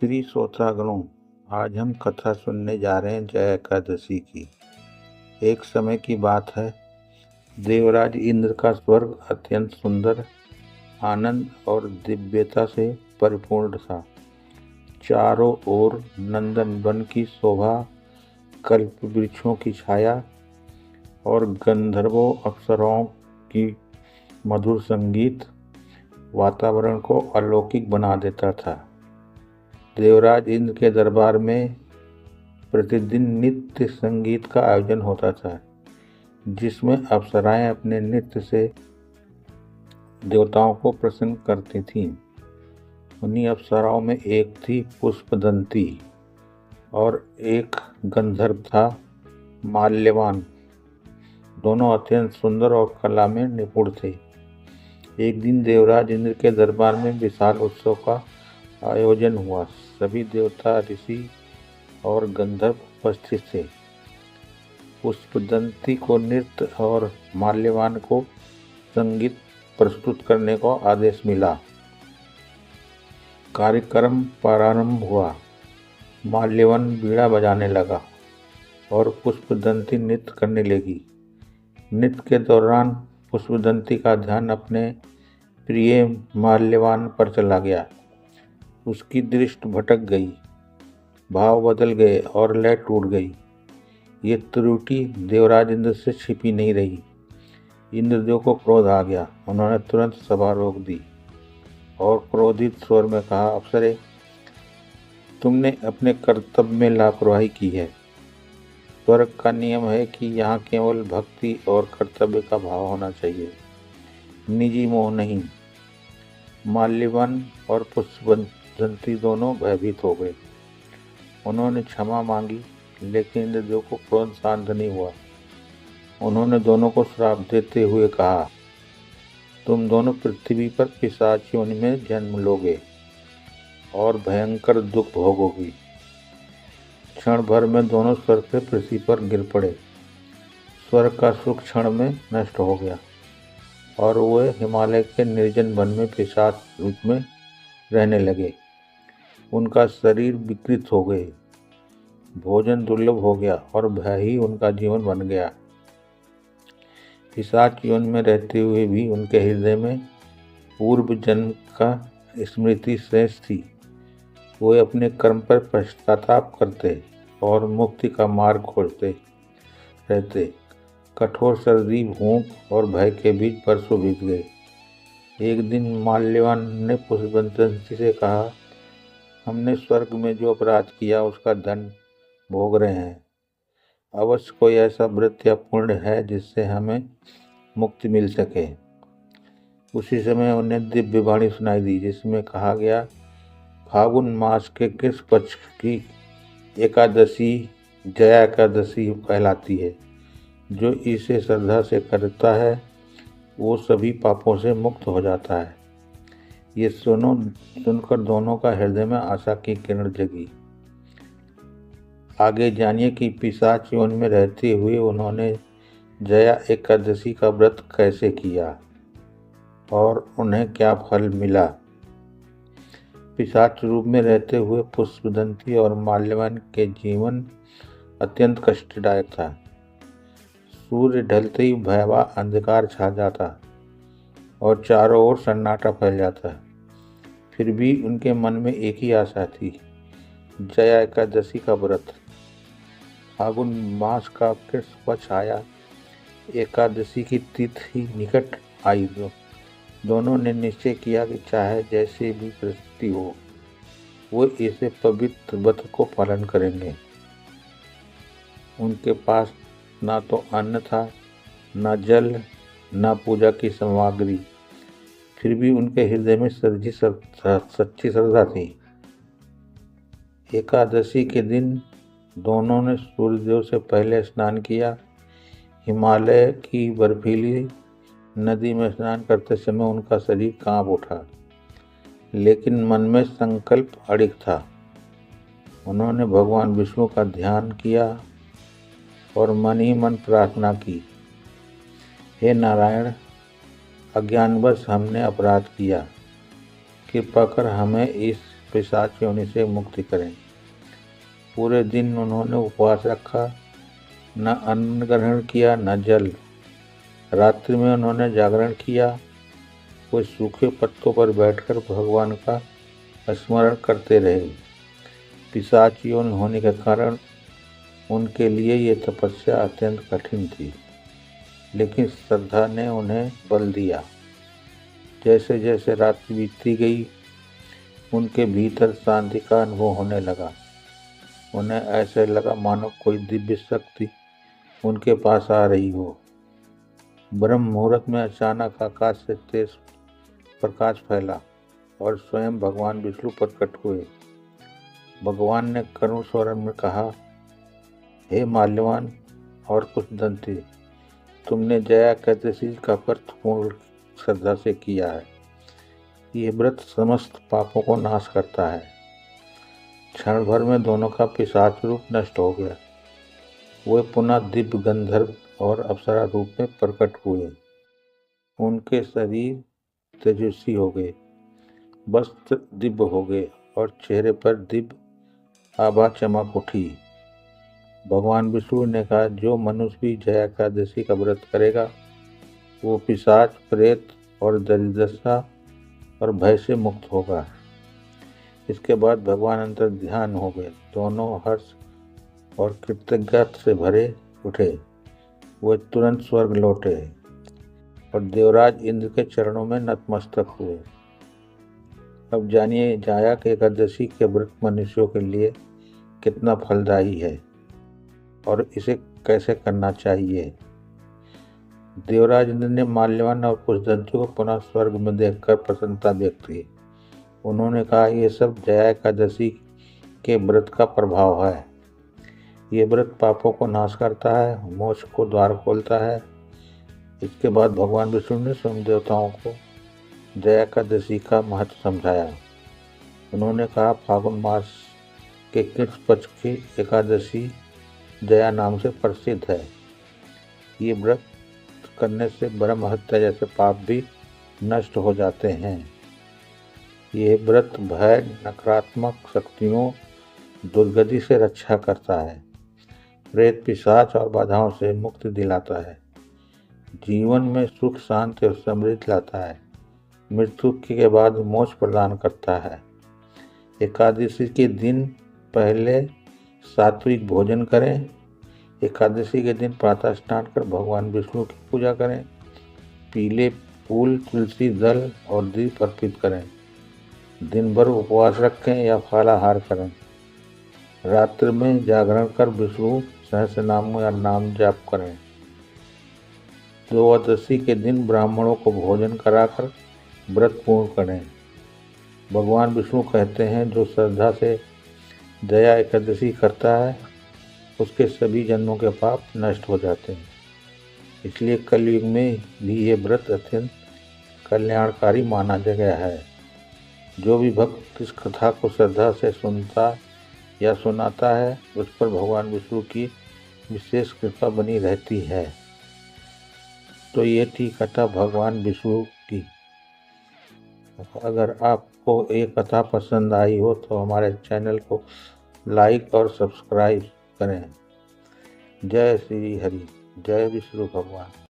प्रिय श्रोतागणों, आज हम कथा सुनने जा रहे हैं जया एकादशी की। एक समय की बात है, देवराज इंद्र का स्वर्ग अत्यंत सुंदर, आनंद और दिव्यता से परिपूर्ण था। चारों ओर नंदन वन की शोभा, कल्प वृक्षों की छाया और गंधर्वों अप्सराओं की मधुर संगीत वातावरण को अलौकिक बना देता था। देवराज इंद्र के दरबार में प्रतिदिन नित्य संगीत का आयोजन होता था, जिसमें अप्सराएं अपने नृत्य से देवताओं को प्रसन्न करती थीं। उन्हीं अप्सराओं में एक थी पुष्पदंती और एक गंधर्व था माल्यवान। दोनों अत्यंत सुंदर और कला में निपुण थे। एक दिन देवराज इंद्र के दरबार में विशाल उत्सव का आयोजन हुआ। सभी देवता, ऋषि और गंधर्व उपस्थित थे। पुष्पदंती को नृत्य और माल्यवान को संगीत प्रस्तुत करने का आदेश मिला। कार्यक्रम प्रारंभ हुआ। माल्यवान बीड़ा बजाने लगा और पुष्पदंती नृत्य करने लगी। नृत्य के दौरान पुष्पदंती का ध्यान अपने प्रिय माल्यवान पर चला गया। उसकी दृष्टि भटक गई, भाव बदल गए और लय टूट गई। ये त्रुटि देवराज इंद्र से छिपी नहीं रही। इंद्रदेव को क्रोध आ गया। उन्होंने तुरंत सभा रोक दी और क्रोधित स्वर में कहा, अप्सरे, तुमने अपने कर्तव्य में लापरवाही की है। स्वर्ग का नियम है कि यहाँ केवल भक्ति और कर्तव्य का भाव होना चाहिए, निजी मोह नहीं। माल्यवान और पुष्पदंती दोनों भयभीत हो गए। उन्होंने क्षमा मांगी, लेकिन इंद्रदेव को क्रोध शांत नहीं हुआ। उन्होंने दोनों को श्राप देते हुए कहा, तुम दोनों पृथ्वी पर पिशाच योनि में जन्म लोगे और भयंकर दुख भोगोगी। क्षण भर में दोनों स्वर्ग से पृथ्वी पर गिर पड़े। स्वर्ग का सुख क्षण में नष्ट हो गया और वे हिमालय के निर्जन वन में पिशाच रूप में रहने लगे। उनका शरीर विकृत हो गए, भोजन दुर्लभ हो गया और भय ही उनका जीवन बन गया। पिशाच योनि में रहते हुए भी उनके हृदय में पूर्व जन्म का स्मृति शेष थी। वे अपने कर्म पर पश्चाताप करते और मुक्ति का मार्ग खोजते रहते। कठोर सर्दी, भूख और भय के बीच वर्षों बीत गए। एक दिन माल्यवान ने पुष्पदंती से कहा, हमने स्वर्ग में जो अपराध किया उसका दंड भोग रहे हैं। अवश्य कोई ऐसा व्रत या पुण्य है जिससे हमें मुक्ति मिल सके। उसी समय उन्हें दिव्य वाणी सुनाई दी, जिसमें कहा गया, फागुन मास के कृष्ण पक्ष की एकादशी जया एकादशी कहलाती है। जो इसे श्रद्धा से करता है वो सभी पापों से मुक्त हो जाता है। ये सुनकर दोनों का हृदय में आशा की किरण जगी। आगे जानिए कि पिशाच योनि में रहते हुए उन्होंने जया एकादशी का व्रत कैसे किया और उन्हें क्या फल मिला। पिशाच रूप में रहते हुए पुष्पदंती और माल्यवान के जीवन अत्यंत कष्टदायक था। सूर्य ढलते ही भयावह अंधकार छा जाता और चारों ओर सन्नाटा फैल जाता। फिर भी उनके मन में एक ही आशा थी, जया एकादशी का व्रत। फागुन मास का कृष्ण पक्ष आया, एकादशी की तिथि निकट आई। दोनों ने निश्चय किया कि चाहे जैसी भी परिस्थिति हो, वो इसे पवित्र व्रत को पालन करेंगे। उनके पास ना तो अन्न था, ना जल, ना पूजा की सामग्री। फिर भी उनके हृदय में सच्ची श्रद्धा थी। एकादशी के दिन दोनों ने सूर्यदेव से पहले स्नान किया। हिमालय की बर्फीली नदी में स्नान करते समय उनका शरीर कांप उठा, लेकिन मन में संकल्प अड़िग था। उन्होंने भगवान विष्णु का ध्यान किया और मन ही मन प्रार्थना की, हे नारायण, अज्ञानवश हमने अपराध किया, कृपा कर हमें इस पिशाच योनि से मुक्ति करें। पूरे दिन उन्होंने उपवास रखा, न अन्न ग्रहण किया न जल। रात्रि में उन्होंने जागरण किया। वे सूखे पत्तों पर बैठकर भगवान का स्मरण करते रहे। पिशाच योनि होने के कारण उनके लिए ये तपस्या अत्यंत कठिन थी, लेकिन श्रद्धा ने उन्हें बल दिया। जैसे जैसे रात्रि बीतती गई, उनके भीतर शांति का अनुभव होने लगा। उन्हें ऐसे लगा मानो कोई दिव्य शक्ति उनके पास आ रही हो। ब्रह्म मुहूर्त में अचानक आकाश से तेज प्रकाश फैला और स्वयं भगवान विष्णु प्रकट हुए। भगवान ने करुण स्वर में कहा, हे माल्यवान और कुशदंती, तुमने जया एकादशी का व्रत पूर्ण श्रद्धा से किया है। यह व्रत समस्त पापों को नाश करता है। क्षण भर में दोनों का पिशाच रूप नष्ट हो गया। वे पुनः दिव्य गंधर्व और अप्सरा रूप में प्रकट हुए। उनके शरीर तेजस्वी हो गए, वस्त्र दिव्य हो गए और चेहरे पर दिव्य आभा चमक उठी। भगवान विष्णु ने कहा, जो मनुष्य भी जया एकादशी का व्रत करेगा वो पिशाच, प्रेत और दरिद्रता और भय से मुक्त होगा। इसके बाद भगवान अंतर ध्यान हो गए। दोनों हर्ष और कृतज्ञता से भरे उठे। वे तुरंत स्वर्ग लौटे और देवराज इंद्र के चरणों में नतमस्तक हुए। अब जानिए जया एकादशी के व्रत मनुष्यों के लिए कितना फलदायी है और इसे कैसे करना चाहिए। देवराज इंद्र ने माल्यवान और कुशदंती को पुनः स्वर्ग में देखकर प्रसन्नता व्यक्त की। उन्होंने कहा, यह सब जया एकादशी के व्रत का प्रभाव है। ये व्रत पापों को नाश करता है, मोक्ष को द्वार खोलता है। इसके बाद भगवान विष्णु ने स्वयं देवताओं को जया एकादशी का महत्व समझाया। उन्होंने कहा, फागुन मास के कृष्ण पक्ष की एकादशी जया नाम से प्रसिद्ध है। ये व्रत करने से ब्रह्म हत्या जैसे पाप भी नष्ट हो जाते हैं। यह व्रत भय, नकारात्मक शक्तियों, दुर्गति से रक्षा करता है, प्रेत, पिशाच और बाधाओं से मुक्ति दिलाता है, जीवन में सुख, शांति और समृद्धि लाता है, मृत्यु के बाद मोक्ष प्रदान करता है। एकादशी के दिन पहले सात्विक भोजन करें। एकादशी के दिन प्रातः स्नान कर भगवान विष्णु की पूजा करें। पीले फूल, तुलसी दल और दीप अर्पित करें। दिन भर उपवास रखें या फलाहार करें। रात्रि में जागरण कर विष्णु सहस्रनाम या नाम जाप करें। द्वादशी के दिन ब्राह्मणों को भोजन कराकर व्रत पूर्ण करें। भगवान विष्णु कहते हैं, जो श्रद्धा से जया एकादशी करता है उसके सभी जन्मों के पाप नष्ट हो जाते हैं। इसलिए कलयुग में भी ये व्रत अत्यंत कल्याणकारी माना गया है। जो भी भक्त इस कथा को श्रद्धा से सुनता या सुनाता है उस पर भगवान विष्णु की विशेष कृपा बनी रहती है। तो ये थी कथा भगवान विष्णु की। अगर आपको ये कथा पसंद आई हो तो हमारे चैनल को लाइक और सब्सक्राइब करें। जय श्री हरि, जय विष्णु भगवान।